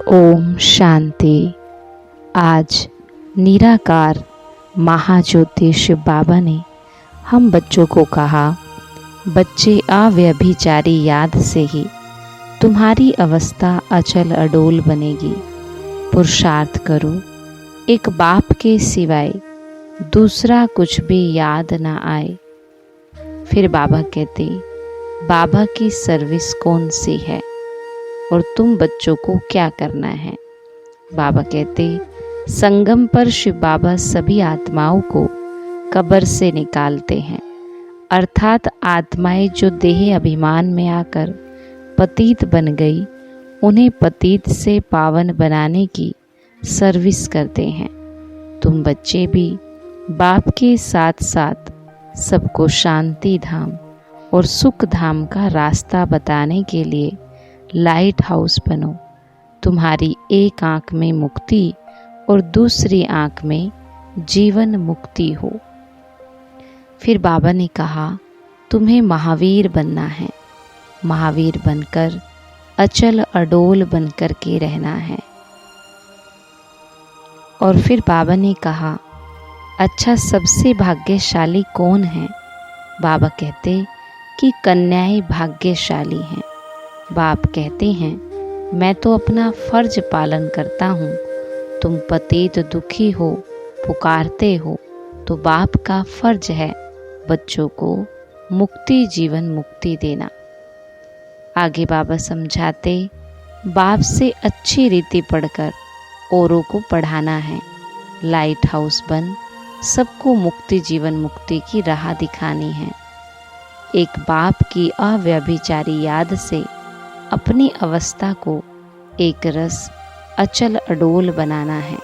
ओम शांति। आज निराकार महाज्योति शिव बाबा ने हम बच्चों को कहा, बच्चे अव्यभिचारी याद से ही तुम्हारी अवस्था अचल अडोल बनेगी। पुरुषार्थ करो, एक बाप के सिवाय दूसरा कुछ भी याद ना आए। फिर बाबा कहते, बाबा की सर्विस कौन सी है और तुम बच्चों को क्या करना है। बाबा कहते, संगम पर शिव बाबा सभी आत्माओं को कब्र से निकालते हैं, अर्थात आत्माएं जो देह अभिमान में आकर पतित बन गई, उन्हें पतित से पावन बनाने की सर्विस करते हैं। तुम बच्चे भी बाप के साथ साथ सबको शांति धाम और सुख धाम का रास्ता बताने के लिए लाइट हाउस बनो। तुम्हारी एक आँख में मुक्ति और दूसरी आँख में जीवन मुक्ति हो। फिर बाबा ने कहा, तुम्हें महावीर बनना है। महावीर बनकर अचल अडोल बनकर के रहना है। और फिर बाबा ने कहा, अच्छा सबसे भाग्यशाली कौन है। बाबा कहते कि कन्याएं भाग्यशाली हैं। बाप कहते हैं, मैं तो अपना फर्ज पालन करता हूँ। तुम पतित दुखी हो, पुकारते हो, तो बाप का फर्ज है बच्चों को मुक्ति जीवन मुक्ति देना। आगे बाबा समझाते, बाप से अच्छी रीति पढ़कर औरों को पढ़ाना है। लाइट हाउस बन सबको मुक्ति जीवन मुक्ति की राह दिखानी है। एक बाप की अव्यभिचारी याद से अपनी अवस्था को एक रस अचल अडोल बनाना है।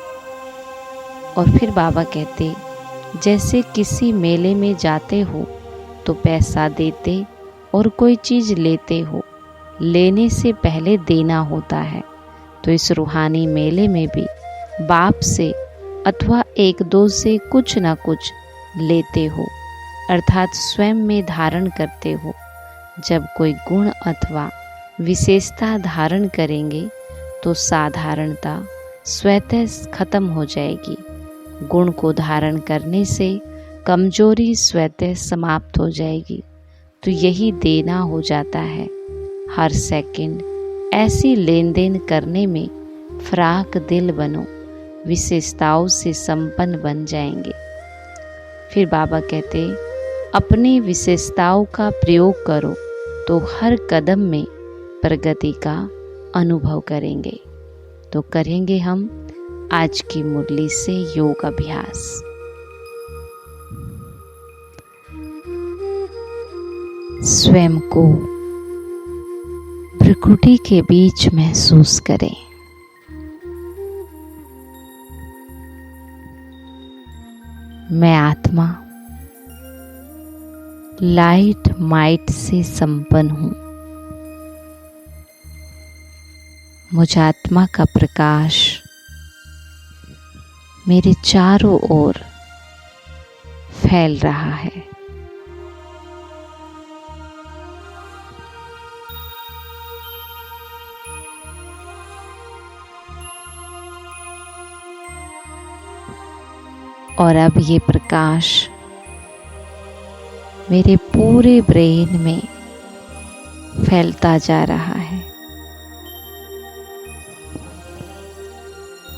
और फिर बाबा कहते, जैसे किसी मेले में जाते हो तो पैसा देते और कोई चीज़ लेते हो, लेने से पहले देना होता है। तो इस रूहानी मेले में भी बाप से अथवा एक दो से कुछ ना कुछ लेते हो, अर्थात स्वयं में धारण करते हो। जब कोई गुण अथवा विशेषता धारण करेंगे तो साधारणता स्वतः खत्म हो जाएगी। गुण को धारण करने से कमजोरी स्वतः समाप्त हो जाएगी। तो यही देना हो जाता है। हर सेकंड ऐसी लेन देन करने में फ्राक दिल बनो, विशेषताओं से संपन्न बन जाएंगे। फिर बाबा कहते, अपनी विशेषताओं का प्रयोग करो तो हर कदम में प्रगति का अनुभव करेंगे। तो करेंगे हम आज की मुरली से योग अभ्यास। स्वयं को प्रकृति के बीच महसूस करें। मैं आत्मा लाइट माइट से संपन्न हूँ। मुझ आत्मा का प्रकाश मेरे चारों ओर फैल रहा है। और अब ये प्रकाश मेरे पूरे ब्रेन में फैलता जा रहा है।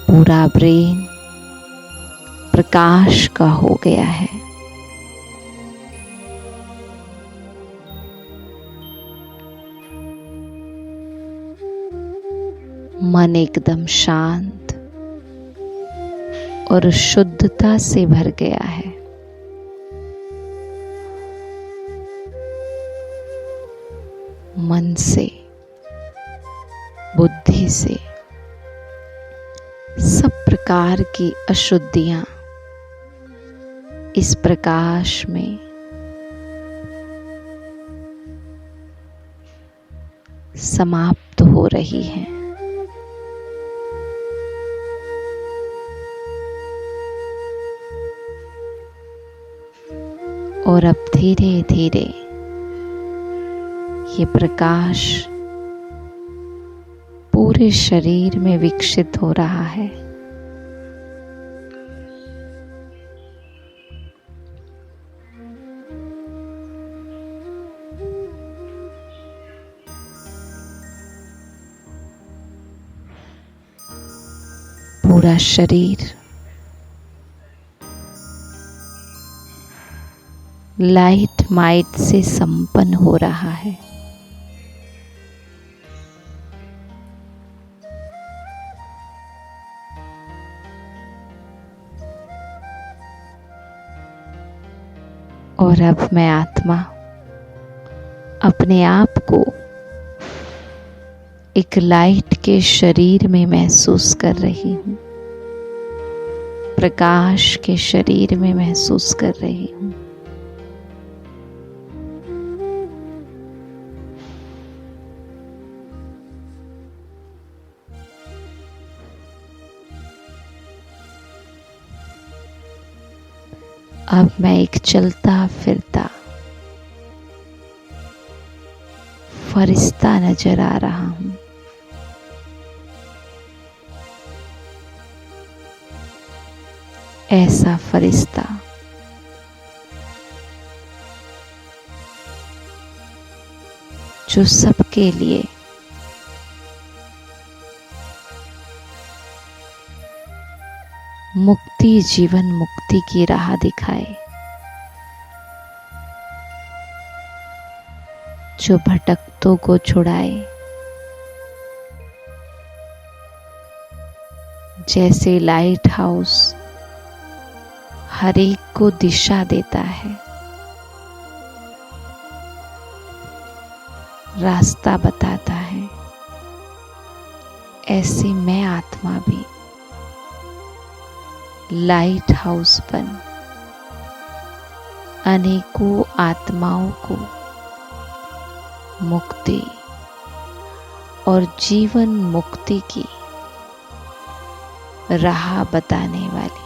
पूरा ब्रेन प्रकाश का हो गया है। मन एकदम शांत और शुद्धता से भर गया है। मन से, बुद्धि से सब प्रकार की अशुद्धियां इस प्रकाश में समाप्त हो रही हैं। और अब धीरे धीरे ये प्रकाश पूरे शरीर में विकसित हो रहा है। पूरा शरीर लाइट माइट से संपन्न हो रहा है। और अब मैं आत्मा अपने आप को एक लाइट के शरीर में महसूस कर रही हूँ, प्रकाश के शरीर में महसूस कर रही हूँ। अब मैं एक चलता फिरता फरिश्ता नजर आ रहा हूँ। ऐसा फरिश्ता जो सबके लिए मुक्ति, जीवन मुक्ति की राह दिखाए, जो भटकतों को छुड़ाए। जैसे लाइट हाउस हर एक को दिशा देता है, रास्ता बताता है, ऐसे मैं आत्मा भी लाइट हाउस बन अनेकों आत्माओं को मुक्ति और जीवन मुक्ति की राह बताने वाली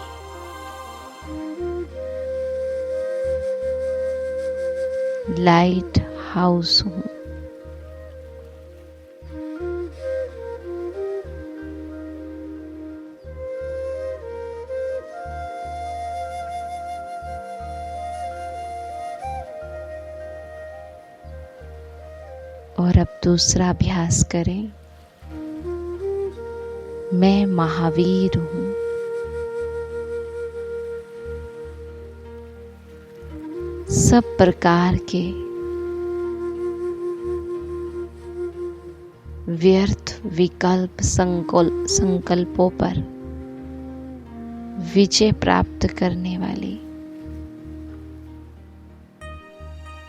लाइट हाउस हूँ। और अब दूसरा अभ्यास करें। मैं महावीर हूँ। सब प्रकार के व्यर्थ विकल्प संकल्पों पर विजय प्राप्त करने वाली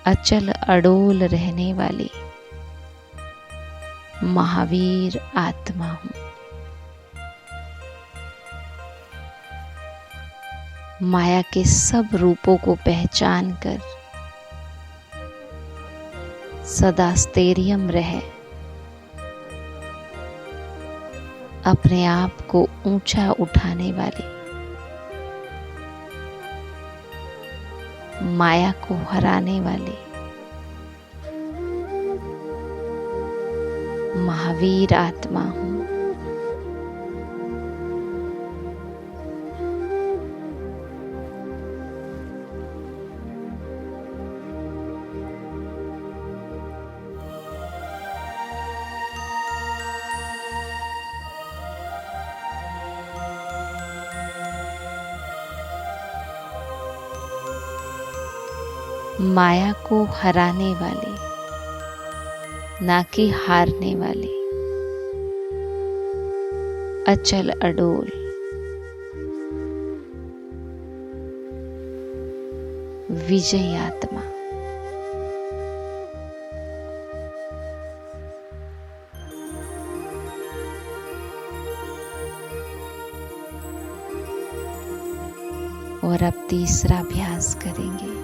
अचल अडोल रहने वाली महावीर आत्मा हूँ। माया के सब रूपों को पहचान कर सदा स्थैर्यम रह अपने आप को ऊंचा उठाने वाली, माया को हराने वाली महावीर आत्मा हूँ। माया को हराने वाली, ना कि हारने वाली अचल अडोल विजयी आत्मा। और अब तीसरा अभ्यास करेंगे।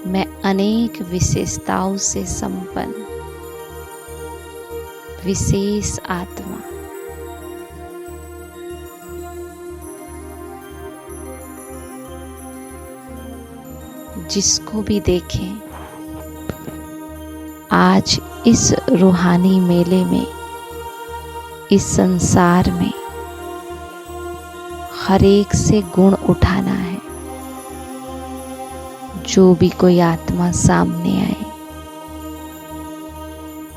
मैं अनेक विशेषताओं से संपन्न विशेष आत्मा, जिसको भी देखें आज इस रूहानी मेले में, इस संसार में हर एक से गुण उठाना है। जो भी कोई आत्मा सामने आए,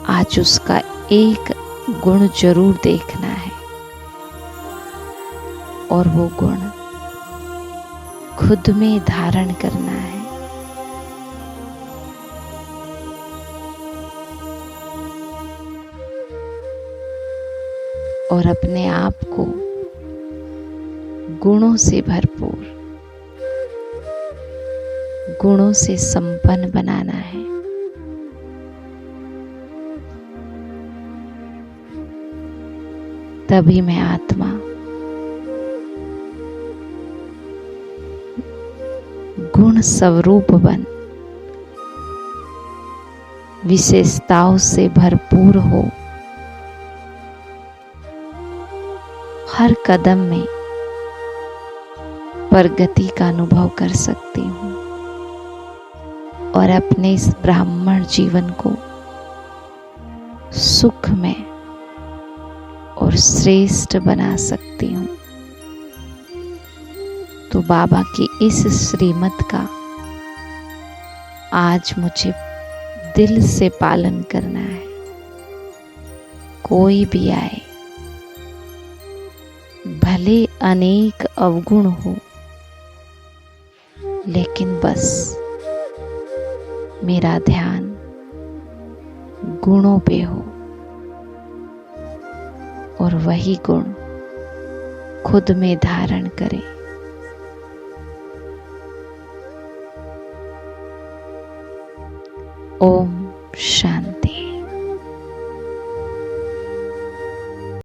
आज उसका एक गुण जरूर देखना है और वो गुण खुद में धारण करना है। और अपने आप को गुणों से भरपूर, गुणों से संपन्न बनाना है। तभी मैं आत्मा गुण स्वरूप बन विशेषताओं से भरपूर हो हर कदम में प्रगति का अनुभव कर सकती हूँ और अपने इस ब्राह्मण जीवन को सुख में और श्रेष्ठ बना सकती हूँ। तो बाबा की इस श्रीमत का आज मुझे दिल से पालन करना है। कोई भी आए, भले अनेक अवगुण हो, लेकिन बस मेरा ध्यान गुणों पे हो और वही गुण खुद में धारण करे। ओम शांति।